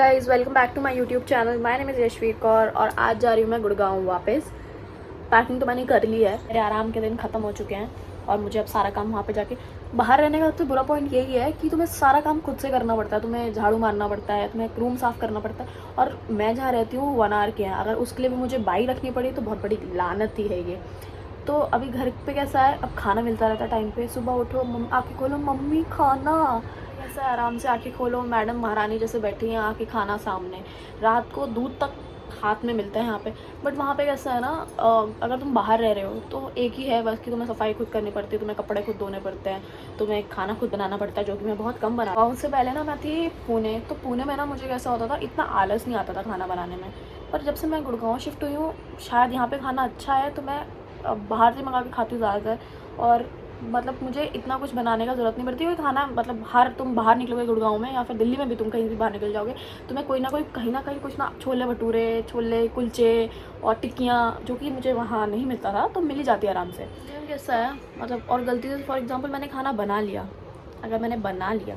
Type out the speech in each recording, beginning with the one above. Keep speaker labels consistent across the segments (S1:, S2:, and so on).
S1: Guys welcome back to my YouTube channel. My name is Yashveer Kaur और आज जा रही हूँ मैं गुड़गांव वापस। पैकिंग तो मैंने कर ली है, मेरे आराम के दिन ख़त्म हो चुके हैं और मुझे अब सारा काम वहाँ पे जाके, बाहर रहने का सबसे बुरा पॉइंट यही है कि तुम्हें सारा काम खुद से करना पड़ता है। तुम्हें झाड़ू मारना पड़ता है, तुम्हें रूम साफ़ करना पड़ता है। और मैं जहाँ रहती हूँ 1 आवर के हैं, अगर उसके लिए भी मुझे बाई रखनी पड़ी तो बहुत बड़ी लानत ही है ये। तो अभी घर पे कैसा है, अब खाना मिलता रहता है टाइम पे। सुबह उठो, आके खोलो मम्मी खाना, ऐसा आराम से आके खोलो, मैडम महारानी जैसे बैठी हैं आके खाना सामने। रात को दूध तक हाथ में मिलता है यहाँ पे। बट वहाँ पे कैसा है ना, अगर तुम बाहर रह रहे हो तो एक ही है बस कि तुम्हें सफाई खुद करनी पड़ती है, तुम्हें कपड़े खुद धोने पड़ते हैं, तुम्हें खाना खुद बनाना पड़ता है, जो कि मैं बहुत कम बना। उससे पहले ना मैं थी पुणे, तो पुणे में ना मुझे कैसा होता था, इतना आलस नहीं आता था खाना बनाने में। पर जब से मैं गुड़गांव शिफ्ट हुई हूँ, शायद यहाँ पे खाना अच्छा है तो मैं बाहर से मंगा के खाती हूँ ज़्यादातर। और मतलब मुझे इतना कुछ बनाने का ज़रूरत नहीं पड़ती। कोई खाना मतलब तुम बाहर निकलोगे गुड़गांव में या फिर दिल्ली में भी, तुम कहीं भी बाहर निकल जाओगे, तुम्हें कोई ना कोई कहीं ना कहीं कुछ ना, छोले भटूरे, छोले कुलचे और टिक्कियाँ, जो कि मुझे वहाँ नहीं मिलता था, तो मिल ही जाती है आराम से। कैसा है मतलब, और गलती से फॉर एग्ज़ाम्पल मैंने खाना बना लिया, अगर मैंने बना लिया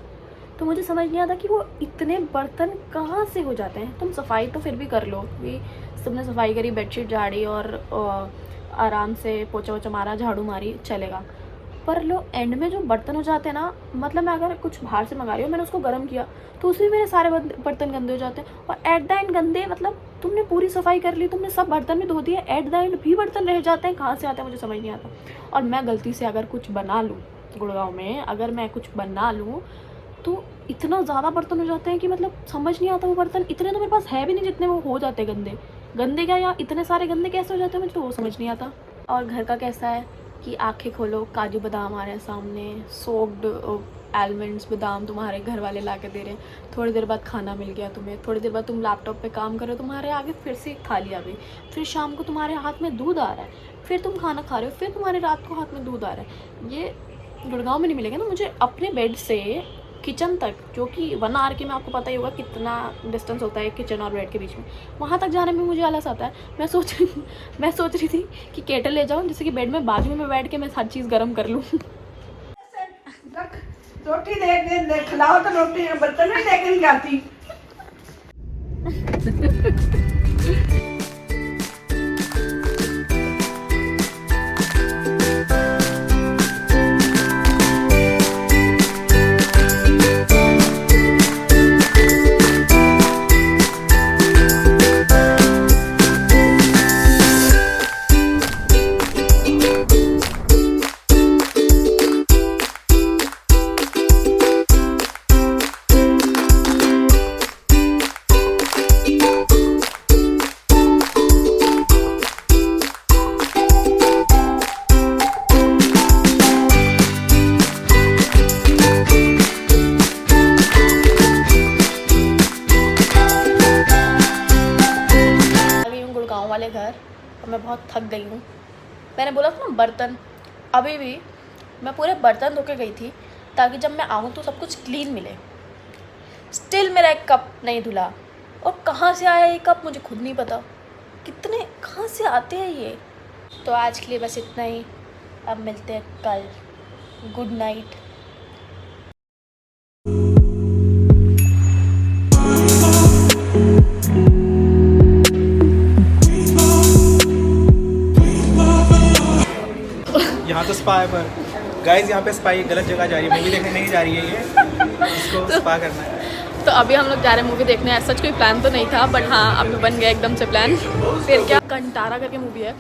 S1: तो मुझे समझ नहीं आता कि वो इतने बर्तन कहाँ से हो जाते हैं। तुम सफाई तो फिर भी कर लो कि तुमने सफाई करी, बेडशीट झाड़ी और आराम से पोछा वोछा मारा, झाड़ू मारी, चलेगा। पर लो एंड में जो बर्तन हो जाते हैं ना, मतलब मैं अगर कुछ बाहर से मंगा रही हूँ, मैंने उसको गर्म किया तो उसमें मेरे सारे बर्तन गंदे हो जाते हैं। और एट द एंड गंदे, मतलब तुमने पूरी सफाई कर ली, तुमने सब बर्तन भी धो दिए, एट द एंड भी बर्तन रह जाते हैं। कहाँ से आते हैं मुझे समझ नहीं आता। और मैं गलती से अगर कुछ बना लूँ गुड़गांव में, अगर मैं कुछ बना लूँ तो इतना ज़्यादा बर्तन हो जाते हैं कि मतलब समझ नहीं आता। वो बर्तन इतने तो मेरे पास है भी नहीं जितने वो हो जाते हैं गंदे। गंदे क्या, या इतने सारे गंदे कैसे हो जाते हैं मुझे तो वो समझ नहीं आता। और घर का कैसा है कि आंखें खोलो, काजू बादाम आ रहे हैं सामने, सोक्ड आलमंड्स, बादाम तुम्हारे घर वाले ला के दे रहे हैं। थोड़ी देर बाद खाना मिल गया तुम्हें, थोड़ी देर बाद तुम लैपटॉप पे काम कर रहे हो, तुम्हारे आगे फिर से एक थाली आ गई। फिर शाम को तुम्हारे हाथ में दूध आ रहा है, फिर तुम खाना खा रहे हो, फिर तुम्हारे रात को हाथ में दूध आ रहा है। ये गुड़गांव में नहीं मिलेगा ना। मुझे अपने बेड से किचन तक, जो कि 1 आवर के में, आपको पता ही होगा कितना डिस्टेंस होता है किचन और बेड के बीच में, वहाँ तक जाने में मुझे आलस आता है। मैं सोच रही थी कि केटल ले जाऊँ, जैसे कि बेड में बाजू में बैठ के मैं हर चीज़ गर्म कर लूँ।
S2: रोटी दे खिलाओ तो रोटी बर्तन भी लेके नहीं जाती।
S1: वाले घर और मैं बहुत थक गई हूँ। मैंने बोला था ना बर्तन, अभी भी मैं पूरे बर्तन धो के गई थी ताकि जब मैं आऊँ तो सब कुछ क्लीन मिले। स्टिल मेरा एक कप नहीं धुला, और कहाँ से आया ये कप मुझे खुद नहीं पता। कितने कहाँ से आते हैं ये। तो आज के लिए बस इतना ही, अब मिलते हैं कल। Good night.
S3: यहाँ तो स्पा है, पर गाइस यहाँ पे स्पा गलत जगह जा रही है, मूवी देखने नहीं जा रही है ये, इसको स्पा करना है।
S1: तो अभी हम लोग जा रहे हैं मूवी देखने। सच कोई प्लान तो नहीं था, बट हाँ अभी बन गया एकदम से प्लान। फिर क्या, कंटारा करके मूवी है।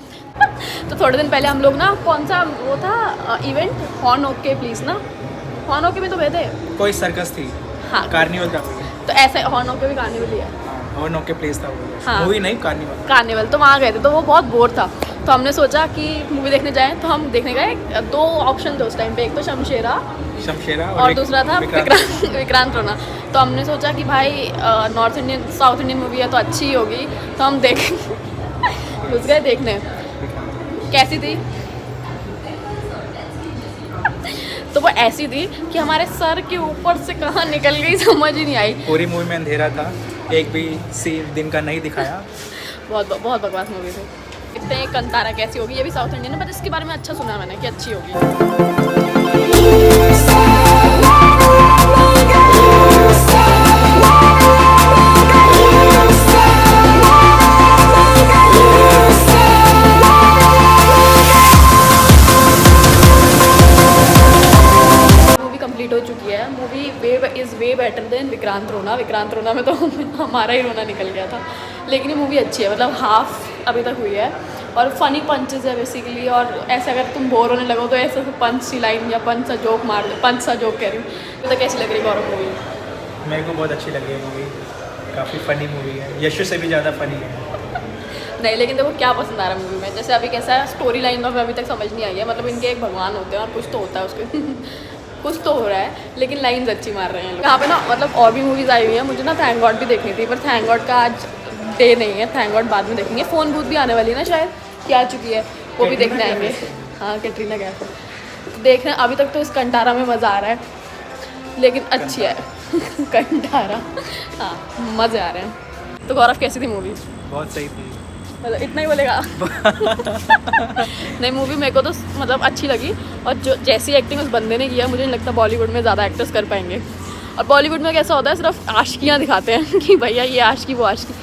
S1: तो थोड़े दिन पहले हम लोग ना, कौन सा वो था इवेंट, हॉर्न ओके प्लीज़ ना, हॉर्न ओके में तो गए थे,
S3: कोई सर्कस थी,
S1: हाँ
S3: कार्निवल था,
S1: तो ऐसे हॉर्न ओके भी कार्निवल ही है।
S3: हॉर्न ओके प्लेस था वो,
S1: हाँ।
S3: मूवी नहीं कार्निवल।
S1: कार्निवल तो वहाँ गए थे, तो वो बहुत बोर था, तो हमने सोचा कि मूवी देखने जाएं। तो हम देखने गए। 2 ऑप्शन थे उस टाइम पे, एक तो शमशेरा और दूसरा था विक्रांत रोना। तो हमने सोचा कि भाई साउथ इंडियन मूवी है तो अच्छी ही होगी, तो हम घुस गए देखने। कैसी थी? तो वो ऐसी थी कि हमारे सर के ऊपर से कहाँ निकल गई समझ ही नहीं आई।
S3: पूरी मूवी में अंधेरा था, एक भी सीन दिन का नहीं दिखाया।
S1: बहुत बकवास मूवी थी। देखते हैं कंतारा कैसी होगी। ये भी साउथ इंडियन है, बट इसके बारे में अच्छा सुना मैंने कि अच्छी होगी। विक्रांत रोना में तो हमारा ही रोना निकल गया था। लेकिन ये मूवी अच्छी है, मतलब हाफ अभी तक हुई है और फनी पंचेज है बेसिकली। और ऐसे अगर तुम बोर होने लगो तो ऐसे पंच सी लाइन या पंच सा जोक मार दो, पंच सा जोक कह रही हूँ। तो कैसी लग रही गौरव मूवी?
S3: मेरे को बहुत अच्छी लगी है मूवी, काफ़ी फ़नी मूवी है, यशु से भी ज़्यादा फ़नी है।
S1: नहीं, लेकिन देखो क्या पसंद आ रहा है मूवी में। जैसे अभी कैसा है स्टोरी लाइन में अभी तक समझ नहीं आई है, मतलब इनके एक भगवान होते हैं और कुछ तो होता है उसके कुछ तो हो रहा है, लेकिन लाइन्स अच्छी मार रहे हैं लोग। यहाँ पे ना मतलब और भी मूवीज़ आई हुई हैं। मुझे ना थैंक गॉड भी देखनी थी, पर थैंक गॉड का आज डे नहीं है। थैंक गॉड बाद में देखेंगे। फ़ोन बूथ भी आने वाली है ना शायद, क्या आ चुकी है, वो भी देखने आएंगे। हाँ, कैटरीना कैफ देख रहे हैं। अभी तक तो इस कंटारा में मज़ा आ रहा है, लेकिन अच्छी है कंटारा। हाँ, मज़े आ रहे हैं। तो गौरव कैसी थी मूवी?
S3: बहुत सही थी।
S1: मतलब इतना ही बोलेगा? नहीं, मूवी मेरे को तो मतलब अच्छी लगी। और जो जैसी एक्टिंग उस बंदे ने किया, मुझे नहीं लगता बॉलीवुड में ज़्यादा एक्टर्स कर पाएंगे। और बॉलीवुड में कैसा होता है, सिर्फ आशिकियाँ दिखाते हैं कि भैया ये आशिकी वो आशिकी।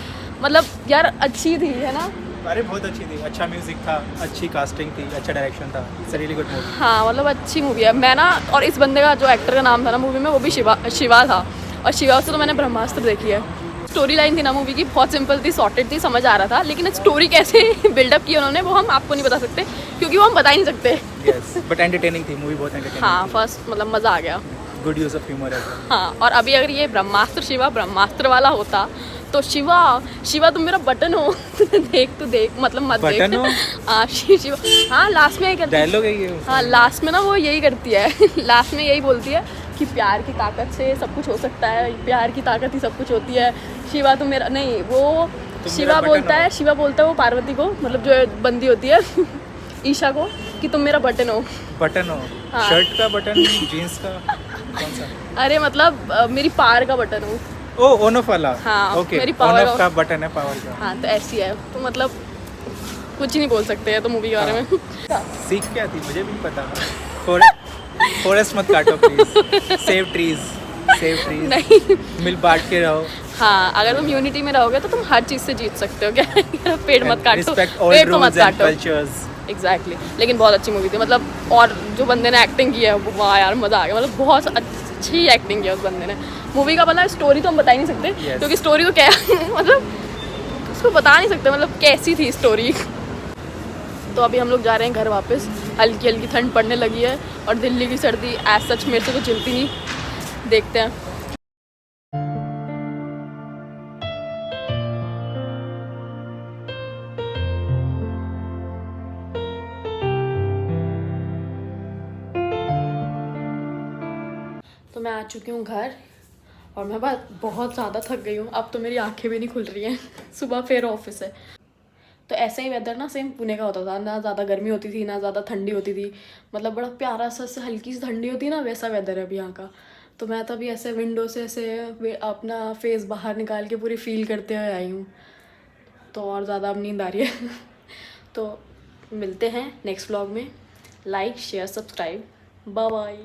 S1: मतलब यार अच्छी थी, है ना?
S3: अरे बहुत अच्छी थी, अच्छा म्यूज़िक था, अच्छी कास्टिंग थी, अच्छा डायरेक्शन था, इट्स रियली गुड मूवी।
S1: हाँ, मतलब अच्छी मूवी है। मैं ना, और इस बंदे का जो एक्टर का नाम था ना मूवी में, वो भी शिवा था। और शिवा से तो मैंने ब्रह्मास्त्र देखी है। स्टोरी लाइन थी ना मूवी की, बहुत सिंपल थी, सॉर्टेड थी, समझ आ रहा था। लेकिन स्टोरी कैसे बिल्डअप की उन्होंने, वो हम आपको नहीं बता सकते, क्योंकि वो हम बता ही नहीं सकते।
S3: यस, बट एंटरटेनिंग थी मूवी, बहुत एंटरटेनिंग।
S1: हाँ, फर्स्ट मतलब मज़ा आ गया।
S3: गुड यूज़ ऑफ ह्यूमर है।
S1: हाँ, और अभी अगर ये ब्रह्मास्त्र शिवा ब्रह्मास्त्र वाला होता तो शिवा तुम मेरा बटन हो देख तो देख, मतलब मत देख।
S3: बटन हो?
S1: हाँ, शिवा। हाँ, लास्ट में यही करती है।
S3: डायलॉग है ये।
S1: हाँ, लास्ट में ना वो यही करती है लास्ट में यही बोलती है कि प्यार की ताकत से सब कुछ हो सकता है, प्यार की ताकत ही सब कुछ होती है। शिवा तुम मेरा नहीं, वो शिवा बोलता है, शिवा बोलता है वो पार्वती को, मतलब जो बंदी होती है ईशा को, कि तुम मेरा बटन हो।
S3: बटन हो?
S1: हाँ।
S3: शर्ट का बटन, जीन्स का, कौन सा?
S1: अरे मतलब मेरी पार का बटन हो।
S3: ओ, ऑन ऑफ वाला।
S1: हाँ,
S3: ओके,
S1: मेरी
S3: ऑन
S1: पावर
S3: ऑफ का बटन है, पावर का।
S1: हाँ, तो ऐसी है। तो मतलब कुछ ही नहीं बोल सकते हैं तो मूवी के बारे में।
S3: सीख क्या थी मुझे भी नहीं पता। फॉरेस्ट मत काटो please, save trees, save trees.
S1: नहीं,
S3: मिल बांट के रहो।
S1: हाँ, अगर तुम यूनिटी में रहोगे तो तुम हर चीज़ से जीत सकते हो। क्या पेड़ मत काटो,
S3: रिस्पेक्ट ऑल
S1: पेड़ तो मत
S3: रूल्स एंड
S1: काटो।
S3: कल्चर्स।
S1: एग्जैक्टली, लेकिन बहुत अच्छी मूवी थी मतलब। और जो बंदे ने एक्टिंग की है, वाह यार, मज़ा आ गया। मतलब बहुत अच्छी एक्टिंग की है उस बंदे ने। मूवी का मतलब स्टोरी तो हम बता ही नहीं सकते,
S3: Yes.
S1: क्योंकि स्टोरी तो क्या मतलब उसको बता नहीं सकते, मतलब कैसी थी स्टोरी। तो अभी हम लोग जा रहे हैं घर वापस। हल्की हल्की ठंड पड़ने लगी है और दिल्ली की सर्दी एज सच मेरे से तो चलती नहीं। देखते हैं। तो मैं आ चुकी हूँ घर और मैं बहुत ज़्यादा थक गई हूँ। अब तो मेरी आंखें भी नहीं खुल रही हैं सुबह फिर ऑफिस है। तो ऐसे ही वेदर ना सेम पुणे का होता था, ना ज़्यादा गर्मी होती थी ना ज़्यादा ठंडी होती थी। मतलब बड़ा प्यारा सा हल्की सी ठंडी होती है ना, वैसा वेदर है अभी यहाँ का। तो मैं तो अभी ऐसे विंडो से ऐसे अपना फेस बाहर निकाल के पूरी फील करते हुए आई हूँ। तो और ज़्यादा अब नींद आ रही है तो मिलते हैं नेक्स्ट व्लॉग में। Like share subscribe, bye bye.